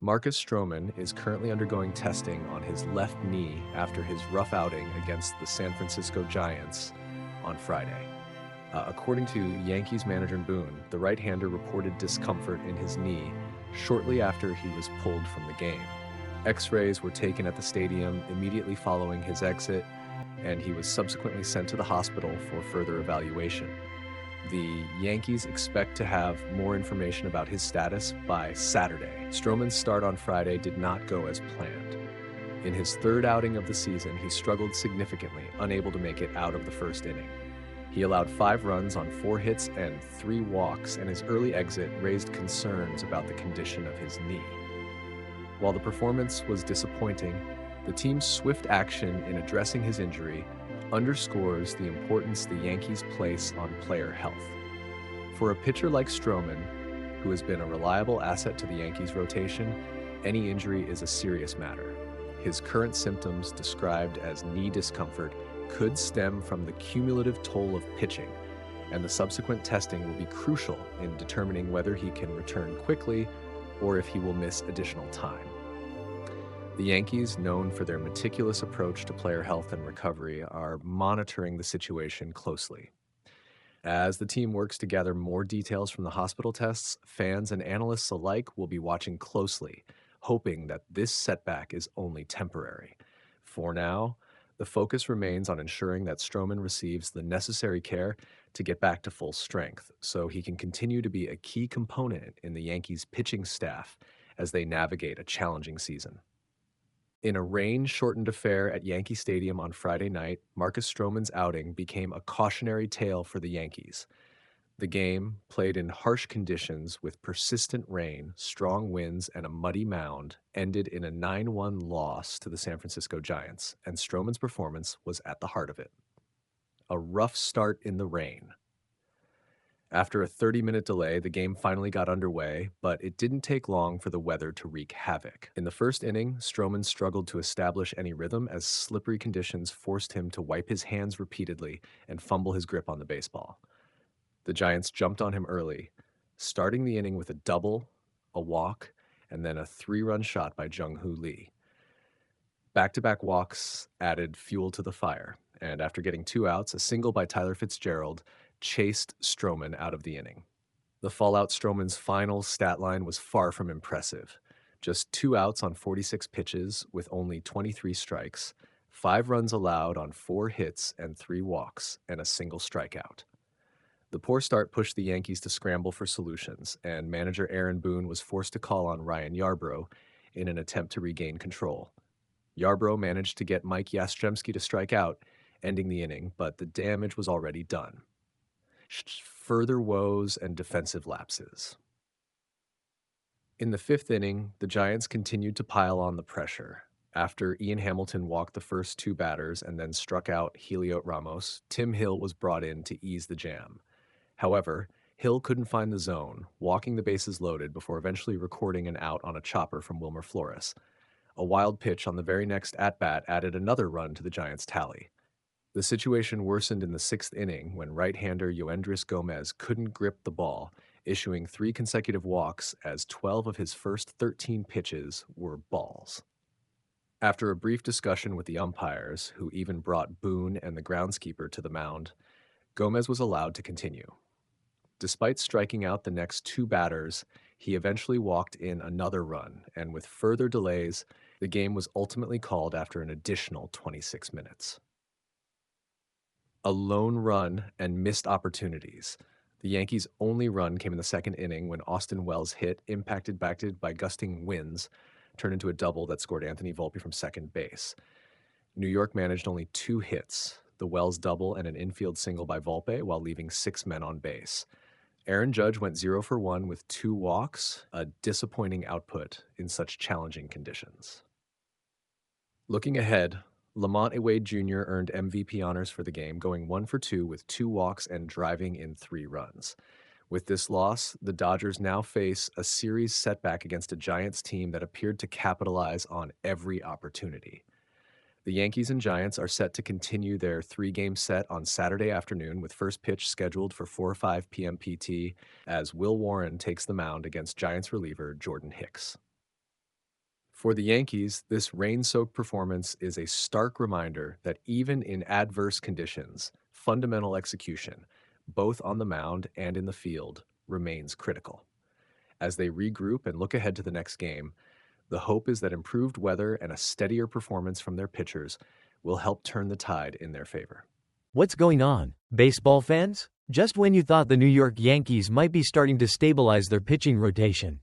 Marcus Stroman is currently undergoing testing on his left knee after his rough outing against the San Francisco Giants on Friday. According to Yankees manager Boone, the right-hander reported discomfort in his knee shortly after he was pulled from the game. X-rays were taken at the stadium immediately following his exit, and he was subsequently sent to the hospital for further evaluation. The Yankees expect to have more information about his status by Saturday. Stroman's start on Friday did not go as planned. In his third outing of the season, he struggled significantly, unable to make it out of the first inning. He allowed 5 runs on 4 hits and 3 walks, and his early exit raised concerns about the condition of his knee. While the performance was disappointing, the team's swift action in addressing his injury underscores the importance the Yankees place on player health. For a pitcher like Stroman, who has been a reliable asset to the Yankees' rotation, any injury is a serious matter. His current symptoms, described as knee discomfort, could stem from the cumulative toll of pitching, and the subsequent testing will be crucial in determining whether he can return quickly or if he will miss additional time. The Yankees, known for their meticulous approach to player health and recovery, are monitoring the situation closely. As the team works to gather more details from the hospital tests, fans and analysts alike will be watching closely, hoping that this setback is only temporary. For now, the focus remains on ensuring that Stroman receives the necessary care to get back to full strength, so he can continue to be a key component in the Yankees' pitching staff as they navigate a challenging season. In a rain-shortened affair at Yankee Stadium on Friday night, Marcus Stroman's outing became a cautionary tale for the Yankees. The game, played in harsh conditions with persistent rain, strong winds, and a muddy mound, ended in a 9-1 loss to the San Francisco Giants, and Stroman's performance was at the heart of it. A rough start in the rain. After a 30-minute delay, the game finally got underway, but it didn't take long for the weather to wreak havoc. In the first inning, Stroman struggled to establish any rhythm as slippery conditions forced him to wipe his hands repeatedly and fumble his grip on the baseball. The Giants jumped on him early, starting the inning with a double, a walk, and then a 3-run shot by Jung-Hoo Lee. Back-to-back walks added fuel to the fire, and after getting 2 outs, a single by Tyler Fitzgerald chased Stroman out of the inning. The fallout Stroman's final stat line was far from impressive. Just 2 outs on 46 pitches with only 23 strikes, 5 runs allowed on 4 hits and 3 walks, and a single strikeout. The poor start pushed the Yankees to scramble for solutions, and manager Aaron Boone was forced to call on Ryan Yarbrough in an attempt to regain control. Yarbrough managed to get Mike Yastrzemski to strike out, ending the inning, but the damage was already done. Further woes and defensive lapses. In the 5th inning, the Giants continued to pile on the pressure. After Ian Hamilton walked the first 2 batters and then struck out Heliot Ramos, Tim Hill was brought in to ease the jam. However, Hill couldn't find the zone, walking the bases loaded before eventually recording an out on a chopper from Wilmer Flores. A wild pitch on the very next at-bat added another run to the Giants' tally. The situation worsened in the 6th inning when right-hander Yoendris Gomez couldn't grip the ball, issuing 3 consecutive walks as 12 of his first 13 pitches were balls. After a brief discussion with the umpires, who even brought Boone and the groundskeeper to the mound, Gomez was allowed to continue. Despite striking out the next 2 batters, he eventually walked in another run, and with further delays, the game was ultimately called after an additional 26 minutes. A lone run and missed opportunities. The Yankees' only run came in the 2nd inning when Austin Wells' hit, impacted by gusting winds, turned into a double that scored Anthony Volpe from second base. New York managed only 2 hits, the Wells double and an infield single by Volpe, while leaving 6 men on base. Aaron Judge went 0 for 1 with 2 walks, a disappointing output in such challenging conditions. Looking ahead, Lamont Wade Jr. earned MVP honors for the game, going 1 for 2 with 2 walks and driving in 3 runs. With this loss, the Dodgers now face a series setback against a Giants team that appeared to capitalize on every opportunity. The Yankees and Giants are set to continue their 3-game set on Saturday afternoon, with first pitch scheduled for 4:05 p.m. PT as Will Warren takes the mound against Giants reliever Jordan Hicks. For the Yankees, this rain soaked performance is a stark reminder that even in adverse conditions, fundamental execution, both on the mound and in the field, remains critical. As they regroup and look ahead to the next game, the hope is that improved weather and a steadier performance from their pitchers will help turn the tide in their favor. What's going on, baseball fans? Just when you thought the New York Yankees might be starting to stabilize their pitching rotation,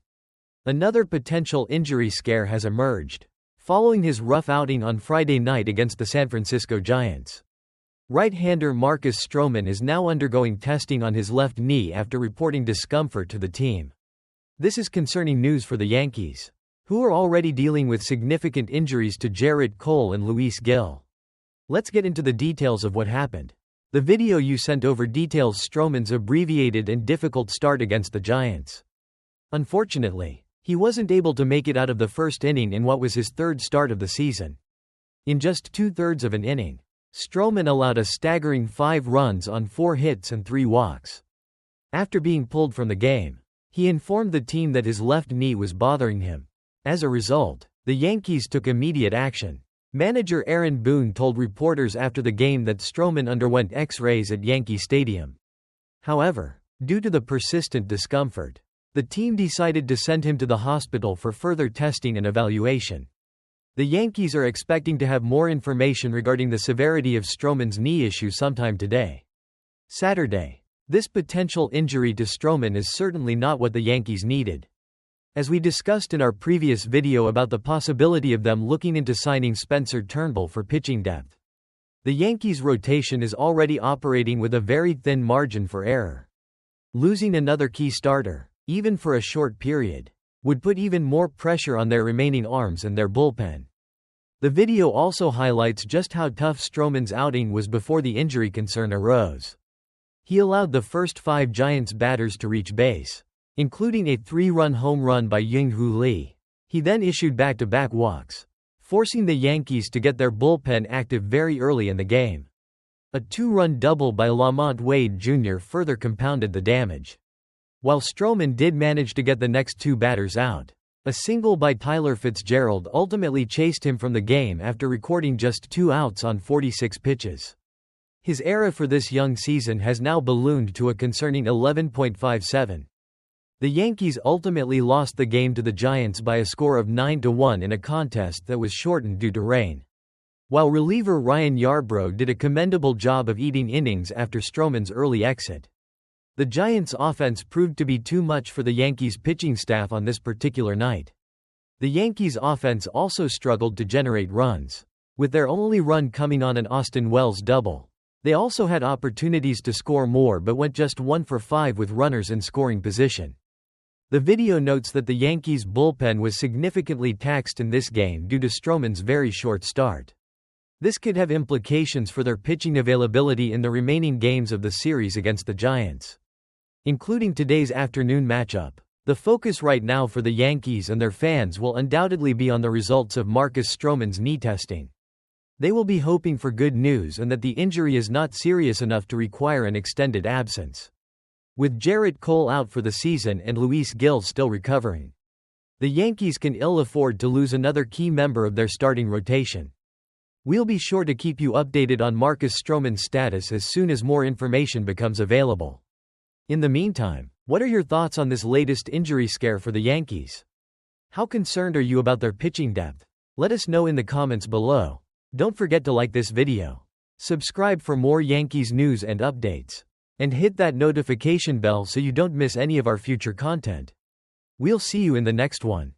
another potential injury scare has emerged, following his rough outing on Friday night against the San Francisco Giants. Right-hander Marcus Stroman is now undergoing testing on his left knee after reporting discomfort to the team. This is concerning news for the Yankees, who are already dealing with significant injuries to Jarrett Cole and Luis Gil. Let's get into the details of what happened. The video you sent over details Stroman's abbreviated and difficult start against the Giants. Unfortunately, he wasn't able to make it out of the first inning in what was his third start of the season. In just 2/3 of an inning, Stroman allowed a staggering 5 runs on 4 hits and 3 walks. After being pulled from the game, he informed the team that his left knee was bothering him. As a result, the Yankees took immediate action. Manager Aaron Boone told reporters after the game that Stroman underwent X-rays at Yankee Stadium. However, due to the persistent discomfort, the team decided to send him to the hospital for further testing and evaluation. The Yankees are expecting to have more information regarding the severity of Stroman's knee issue sometime today, Saturday. This potential injury to Stroman is certainly not what the Yankees needed. As we discussed in our previous video about the possibility of them looking into signing Spencer Turnbull for pitching depth, the Yankees' rotation is already operating with a very thin margin for error. Losing another key starter, even for a short period, would put even more pressure on their remaining arms and their bullpen. The video also highlights just how tough Stroman's outing was before the injury concern arose. He allowed the first 5 Giants batters to reach base, including a 3-run home run by Young-Hoo Lee. He then issued back-to-back walks, forcing the Yankees to get their bullpen active very early in the game. A 2-run double by Lamont Wade Jr. further compounded the damage. While Stroman did manage to get the next 2 batters out, a single by Tyler Fitzgerald ultimately chased him from the game after recording just 2 outs on 46 pitches. His ERA for this young season has now ballooned to a concerning 11.57. The Yankees ultimately lost the game to the Giants by a score of 9-1 in a contest that was shortened due to rain. While reliever Ryan Yarbrough did a commendable job of eating innings after Stroman's early exit, the Giants' offense proved to be too much for the Yankees' pitching staff on this particular night. The Yankees' offense also struggled to generate runs, with their only run coming on an Austin Wells double. They also had opportunities to score more but went just 1 for 5 with runners in scoring position. The video notes that the Yankees' bullpen was significantly taxed in this game due to Stroman's very short start. This could have implications for their pitching availability in the remaining games of the series against the Giants, including today's afternoon matchup. The focus right now for the Yankees and their fans will undoubtedly be on the results of Marcus Stroman's knee testing. They will be hoping for good news and that the injury is not serious enough to require an extended absence. With Jarrett Cole out for the season and Luis Gil still recovering, the Yankees can ill afford to lose another key member of their starting rotation. We'll be sure to keep you updated on Marcus Stroman's status as soon as more information becomes available. In the meantime, what are your thoughts on this latest injury scare for the Yankees? How concerned are you about their pitching depth? Let us know in the comments below. Don't forget to like this video, subscribe for more Yankees news and updates, and hit that notification bell so you don't miss any of our future content. We'll see you in the next one.